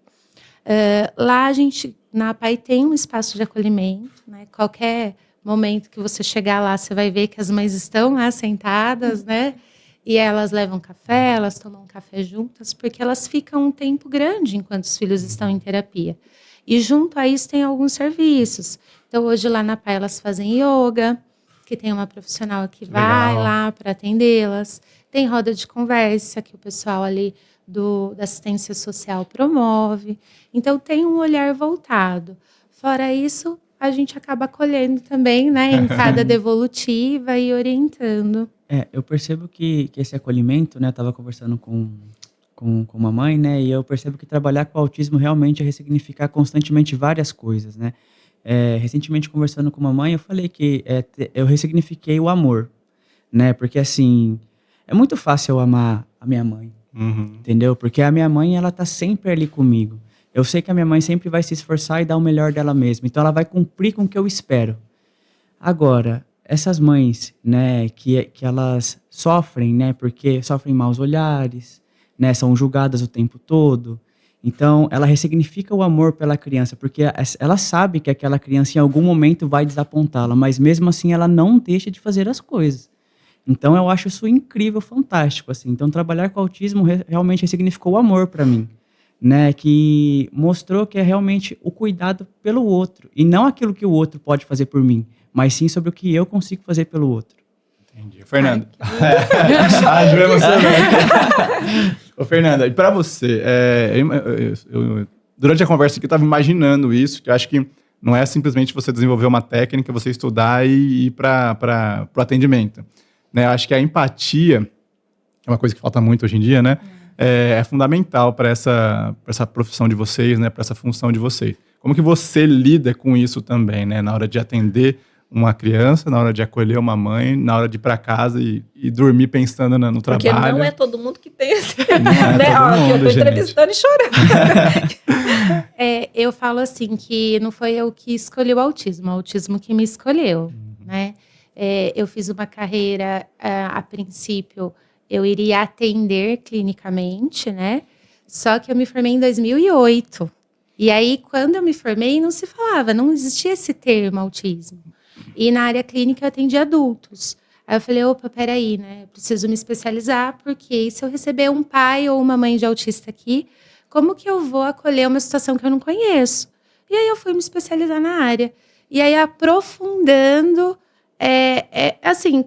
Lá a gente, na APAE, tem um espaço de acolhimento, né? Qualquer momento que você chegar lá, você vai ver que as mães estão lá sentadas, né? E elas levam café, elas tomam café juntas, porque elas ficam um tempo grande enquanto os filhos estão em terapia. E junto a isso tem alguns serviços. Então hoje lá na APAE elas fazem yoga, que tem uma profissional que vai lá para atendê-las. Tem roda de conversa, que o pessoal ali da assistência social promove. Então, tem um olhar voltado. Fora isso, a gente acaba acolhendo também, né, em cada devolutiva e orientando. Eu percebo que esse acolhimento, né, estava conversando com uma mãe, né, e eu percebo que trabalhar com autismo realmente é ressignificar constantemente várias coisas, né. Recentemente, conversando com uma mãe, eu falei que eu ressignifiquei o amor, né? Porque, assim, é muito fácil eu amar a minha mãe, entendeu? Porque a minha mãe, ela tá sempre ali comigo. Eu sei que a minha mãe sempre vai se esforçar e dar o melhor dela mesma. Então, ela vai cumprir com o que eu espero. Agora, essas mães, né, que elas sofrem, né? Porque sofrem maus olhares, né? São julgadas o tempo todo. Então, ela ressignifica o amor pela criança, porque ela sabe que aquela criança em algum momento vai desapontá-la, mas mesmo assim ela não deixa de fazer as coisas. Então, eu acho isso incrível, fantástico, assim. Então, trabalhar com autismo realmente ressignificou o amor para mim, né? Que mostrou que é realmente o cuidado pelo outro, e não aquilo que o outro pode fazer por mim, mas sim sobre o que eu consigo fazer pelo outro. Entendi. Fernanda. Ô, Fernanda, e para você, eu, durante a conversa aqui, eu estava imaginando isso, que eu acho que não é simplesmente você desenvolver uma técnica, você estudar e ir para o atendimento. Né? Eu acho que a empatia é uma coisa que falta muito hoje em dia, né? É fundamental para essa profissão de vocês, né? Para essa função de vocês. Como que você lida com isso também, né? Na hora de atender uma criança, na hora de acolher uma mãe, na hora de ir para casa e dormir pensando no trabalho. Porque não é todo mundo que tem esse... Não é todo mundo, eu tô entrevistando e chorando. Eu falo assim, que não foi eu que escolhi o autismo que me escolheu, né? Eu fiz uma carreira, a princípio, eu iria atender clinicamente, né? Só que eu me formei em 2008. E aí, quando eu me formei, não se falava, não existia esse termo autismo. E na área clínica eu atendi adultos. Aí eu falei, opa, peraí, né? Eu preciso me especializar, porque se eu receber um pai ou uma mãe de autista aqui, como que eu vou acolher uma situação que eu não conheço? E aí eu fui me especializar na área. E aí, aprofundando, assim,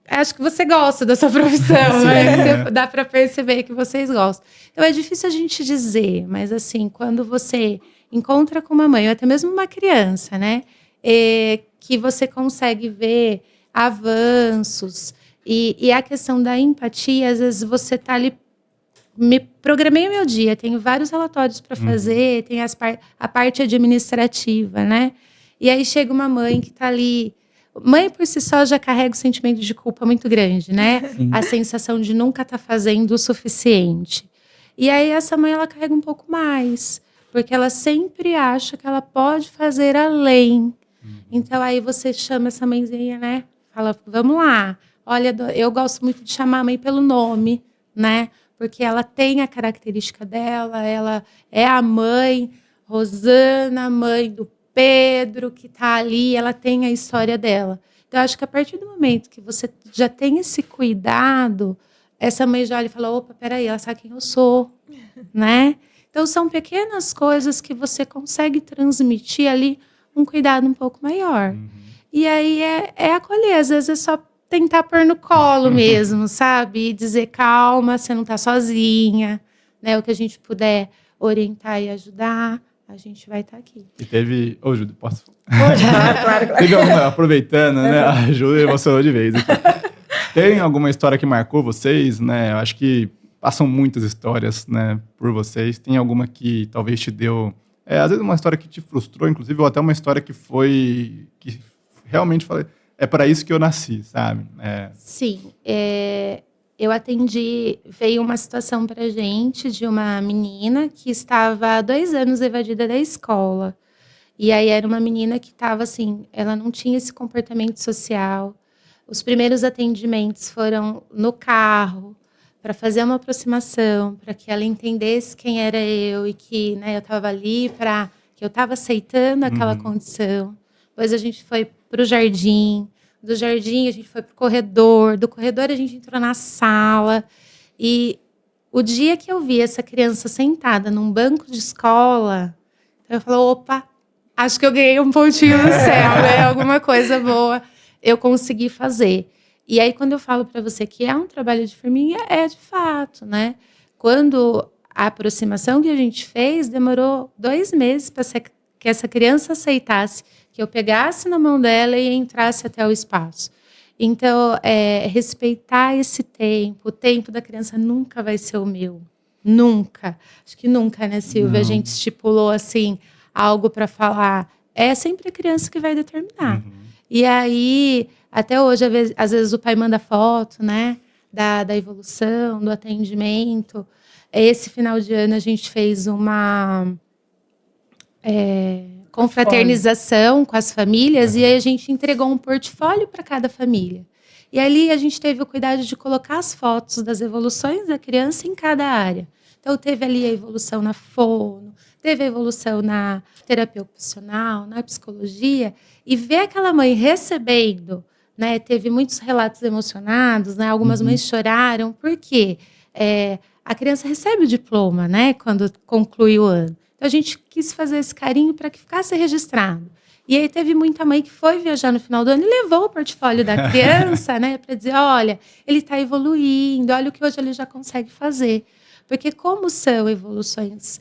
acho que você gosta da sua profissão, né? Dá para perceber que vocês gostam. Então, é difícil a gente dizer, mas assim, quando você encontra com uma mãe, ou até mesmo uma criança, né? Que você consegue ver avanços, e a questão da empatia, às vezes você está ali, me programei o meu dia, tenho vários relatórios para fazer, tem a parte administrativa, né? E aí chega uma mãe que está ali Mãe por si só já carrega o sentimento de culpa muito grande, né? Sim. A sensação de nunca estar fazendo o suficiente. E aí essa mãe, ela carrega um pouco mais, porque ela sempre acha que ela pode fazer além. Então aí você chama essa mãezinha, né? Fala, vamos lá. Olha, eu gosto muito de chamar a mãe pelo nome, né? Porque ela tem a característica dela, ela é a mãe Rosana, mãe do Pedro, que está ali, ela tem a história dela. Então, eu acho que a partir do momento que você já tem esse cuidado, essa mãe já olha e fala, opa, peraí, ela sabe quem eu sou, né? Então, são pequenas coisas que você consegue transmitir ali um cuidado um pouco maior. E aí é acolher, às vezes é só tentar pôr no colo mesmo, sabe? E dizer, calma, você não está sozinha, né? O que a gente puder orientar e ajudar, a gente vai estar aqui. E teve... Ô, Júlia, posso... Claro. Teve alguma, aproveitando, né? A Júlia emocionou de vez aqui. Tem alguma história que marcou vocês, né? Eu acho que passam muitas histórias, né, por vocês. Tem alguma que talvez te deu... às vezes uma história que te frustrou, inclusive, ou até uma história que foi... que realmente falei, é para isso que eu nasci, sabe? Sim. Eu atendi... Veio uma situação pra gente de uma menina que estava há 2 anos evadida da escola. E aí era uma menina que estava assim... Ela não tinha esse comportamento social. Os primeiros atendimentos foram no carro, para fazer uma aproximação, para que ela entendesse quem era eu e que, né, eu estava ali que eu estava aceitando aquela condição. Depois a gente foi para o jardim, do jardim a gente foi para o corredor, do corredor a gente entrou na sala. E o dia que eu vi essa criança sentada num banco de escola, eu falei, opa, acho que eu ganhei um pontinho no céu, né? Alguma coisa boa eu consegui fazer. E aí, quando eu falo para você que é um trabalho de formiguinha, é de fato, né? Quando a aproximação que a gente fez, demorou 2 meses para que essa criança aceitasse que eu pegasse na mão dela e entrasse até o espaço. Então, respeitar esse tempo, o tempo da criança nunca vai ser o meu. Nunca. Acho que nunca, né, Silvia? Não. A gente estipulou, assim, algo para falar. É sempre a criança que vai determinar. E aí... Até hoje, às vezes, o pai manda foto, né? Da evolução, do atendimento. Esse final de ano, a gente fez uma confraternização com as famílias e aí a gente entregou um portfólio para cada família. E ali a gente teve o cuidado de colocar as fotos das evoluções da criança em cada área. Então, teve ali a evolução na fono, teve a evolução na terapia ocupacional, na psicologia, e ver aquela mãe recebendo... Né, teve muitos relatos emocionados, né, algumas mães choraram, porque a criança recebe o diploma, né, quando conclui o ano. Então, a gente quis fazer esse carinho para que ficasse registrado. E aí teve muita mãe que foi viajar no final do ano e levou o portfólio da criança, né, para dizer, olha, ele está evoluindo, olha o que hoje ele já consegue fazer. Porque como são evoluções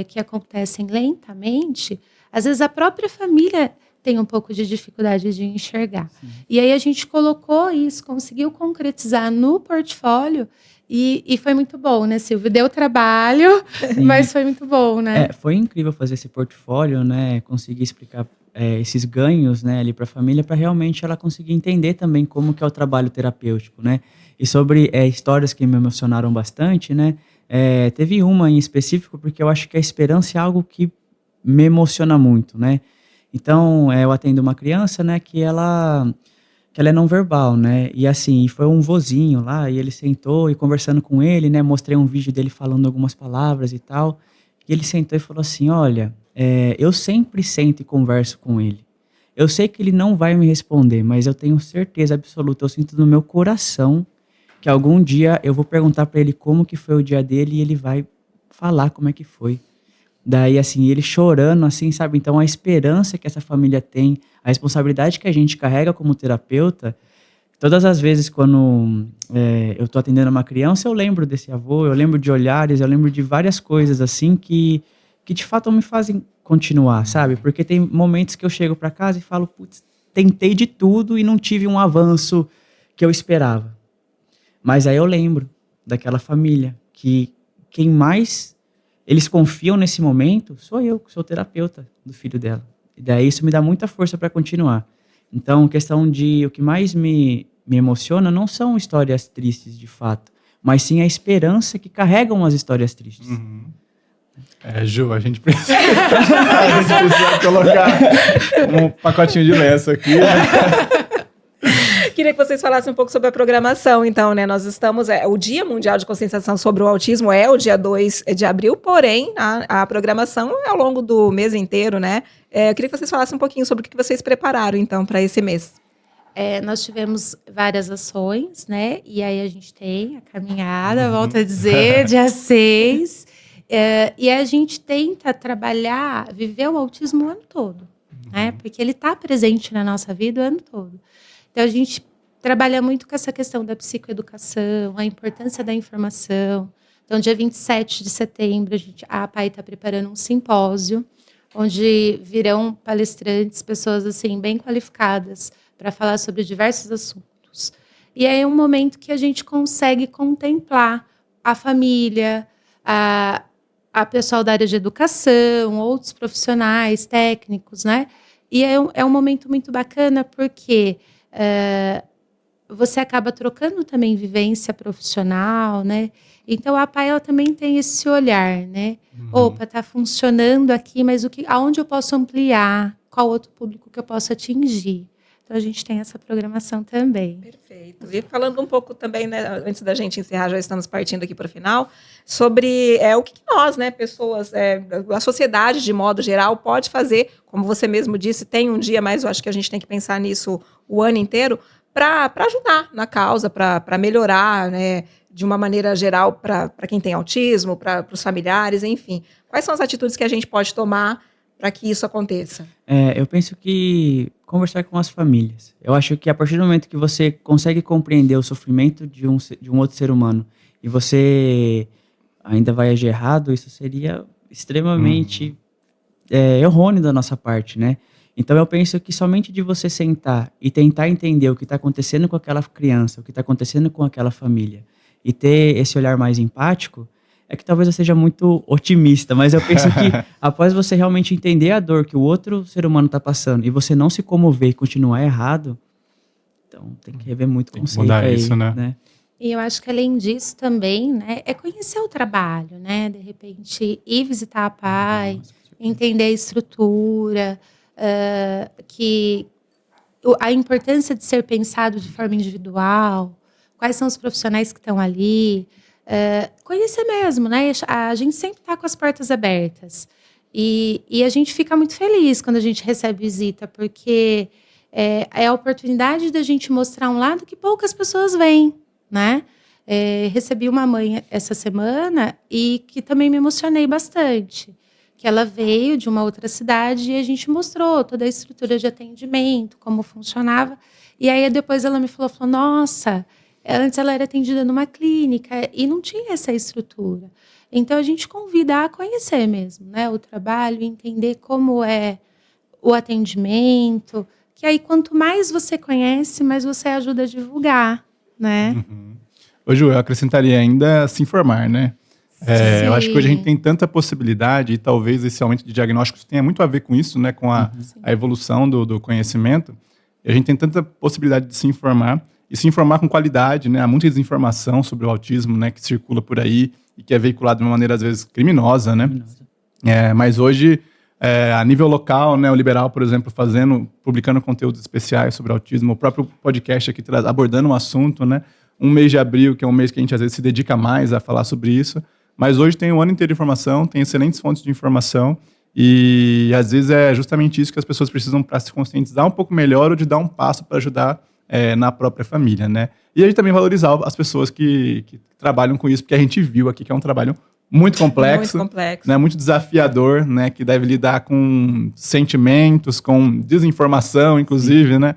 que acontecem lentamente, às vezes a própria família... tem um pouco de dificuldade de enxergar. Sim. E aí a gente colocou isso, conseguiu concretizar no portfólio e foi muito bom, né, Silvio? Deu trabalho, mas foi muito bom, né? Foi incrível fazer esse portfólio, né? Conseguir explicar esses ganhos, né, ali para a família, para realmente ela conseguir entender também como que é o trabalho terapêutico, né? E sobre histórias que me emocionaram bastante, né? Teve uma em específico, porque eu acho que a esperança é algo que me emociona muito, né? Então, eu atendo uma criança, né, que ela é não verbal, né, e assim, foi um vozinho lá, e ele sentou, e conversando com ele, né, mostrei um vídeo dele falando algumas palavras e tal, e ele sentou e falou assim, olha, eu sempre sento e converso com ele, eu sei que ele não vai me responder, mas eu tenho certeza absoluta, eu sinto no meu coração, que algum dia eu vou perguntar para ele como que foi o dia dele, e ele vai falar como é que foi. Daí, assim, ele chorando, assim, sabe? Então, a esperança que essa família tem, a responsabilidade que a gente carrega como terapeuta, todas as vezes quando eu tô atendendo uma criança, eu lembro desse avô, eu lembro de olhares, eu lembro de várias coisas, assim, que de fato me fazem continuar, sabe? Porque tem momentos que eu chego para casa e falo, putz, tentei de tudo e não tive um avanço que eu esperava. Mas aí eu lembro daquela família, que quem mais... eles confiam nesse momento, sou eu, que sou o terapeuta do filho dela. E daí isso me dá muita força para continuar. Então, questão de o que mais me emociona não são histórias tristes, de fato, mas sim a esperança que carregam as histórias tristes. Ju, a gente precisa colocar um pacotinho de lenço aqui. Queria que vocês falassem um pouco sobre a programação, então, né? Nós estamos... o Dia Mundial de Conscientização sobre o Autismo é o dia 2 de abril, porém, a programação é ao longo do mês inteiro, né? Eu queria que vocês falassem um pouquinho sobre o que vocês prepararam, então, para esse mês. Nós tivemos várias ações, né? E aí a gente tem a caminhada, volto a dizer, dia 6. E a gente tenta trabalhar, viver o autismo o ano todo, né? Porque ele está presente na nossa vida o ano todo. Então, a gente trabalha muito com essa questão da psicoeducação, a importância da informação. Então, dia 27 de setembro, a APAI está preparando um simpósio, onde virão palestrantes, pessoas assim bem qualificadas, para falar sobre diversos assuntos. E aí é um momento que a gente consegue contemplar a família, a pessoal da área de educação, outros profissionais, técnicos, né? E é um momento muito bacana, porque você acaba trocando também vivência profissional, né? Então, a APAI ela também tem esse olhar, né? Opa, está funcionando aqui, mas aonde eu posso ampliar? Qual outro público que eu posso atingir? Então, a gente tem essa programação também. Perfeito. E falando um pouco também, né, antes da gente encerrar, já estamos partindo aqui para o final, sobre o que nós, né, pessoas, a sociedade de modo geral pode fazer, como você mesmo disse, tem um dia, mas eu acho que a gente tem que pensar nisso o ano inteiro, para ajudar na causa, para melhorar, né, de uma maneira geral, para quem tem autismo, para os familiares, enfim. Quais são as atitudes que a gente pode tomar para que isso aconteça? Eu penso que conversar com as famílias. Eu acho que a partir do momento que você consegue compreender o sofrimento de um outro ser humano e você ainda vai agir errado, isso seria extremamente errôneo da nossa parte, né? Então eu penso que somente de você sentar e tentar entender o que está acontecendo com aquela criança, o que está acontecendo com aquela família, e ter esse olhar mais empático, é que talvez eu seja muito otimista, mas eu penso que após você realmente entender a dor que o outro ser humano está passando e você não se comover e continuar errado, então tem que rever muito o conceito mudar aí, isso, né? E eu acho que além disso também, né, é conhecer o trabalho, né? De repente, ir visitar a APAI, entender a estrutura, a importância de ser pensado de forma individual, quais são os profissionais que estão ali, conhecer mesmo, né? A gente sempre está com as portas abertas e a gente fica muito feliz quando a gente recebe visita, porque é a oportunidade da gente mostrar um lado que poucas pessoas veem, né? Recebi uma mãe essa semana e que também me emocionei bastante, que ela veio de uma outra cidade e a gente mostrou toda a estrutura de atendimento, como funcionava, e aí depois ela me falou, nossa, antes ela era atendida numa clínica e não tinha essa estrutura. Então, a gente convida a conhecer mesmo, né, o trabalho, entender como é o atendimento, que aí quanto mais você conhece, mais você ajuda a divulgar, né? Ô, Ju, eu acrescentaria ainda se informar, né? Eu acho que hoje a gente tem tanta possibilidade e talvez esse aumento de diagnósticos tenha muito a ver com isso, né, com a evolução do conhecimento. E a gente tem tanta possibilidade de se informar e se informar com qualidade, né? Há muita desinformação sobre o autismo, né, que circula por aí e que é veiculado de uma maneira, às vezes, criminosa, né? Mas hoje, a nível local, né, o Liberal, por exemplo, publicando conteúdos especiais sobre autismo, o próprio podcast aqui abordando um assunto, né? Um mês de abril, que é um mês que a gente, às vezes, se dedica mais a falar sobre isso. Mas hoje tem o ano inteiro de informação, tem excelentes fontes de informação e, às vezes, é justamente isso que as pessoas precisam para se conscientizar um pouco melhor ou de dar um passo para ajudar na própria família, né? E a gente também valorizar as pessoas que trabalham com isso, porque a gente viu aqui que é um trabalho muito complexo, né? Muito desafiador, né? Que deve lidar com sentimentos, com desinformação, inclusive, né?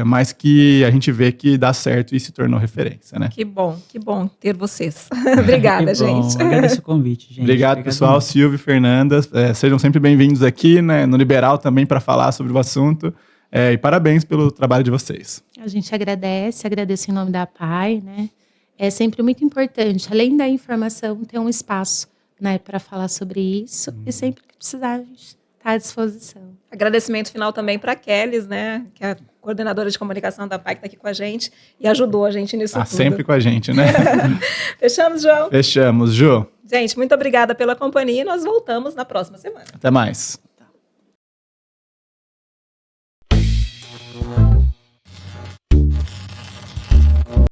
Mas que a gente vê que dá certo e se tornou referência, né? Que bom ter vocês. Obrigada, gente. Agradeço o convite, gente. Obrigado, pessoal. Muito. Silvio e Fernanda, sejam sempre bem-vindos aqui, né, no Liberal também para falar sobre o assunto. E parabéns pelo trabalho de vocês. A gente agradeço em nome da APAI, né? É sempre muito importante, além da informação, ter um espaço, né, para falar sobre isso e sempre que precisar a gente está à disposição. Agradecimento final também para a Kelly, né, que é a coordenadora de comunicação da PAI, que está aqui com a gente e ajudou a gente nisso tudo. Sempre com a gente, né? Fechamos, João? Fechamos, Ju. Gente, muito obrigada pela companhia e nós voltamos na próxima semana. Até mais.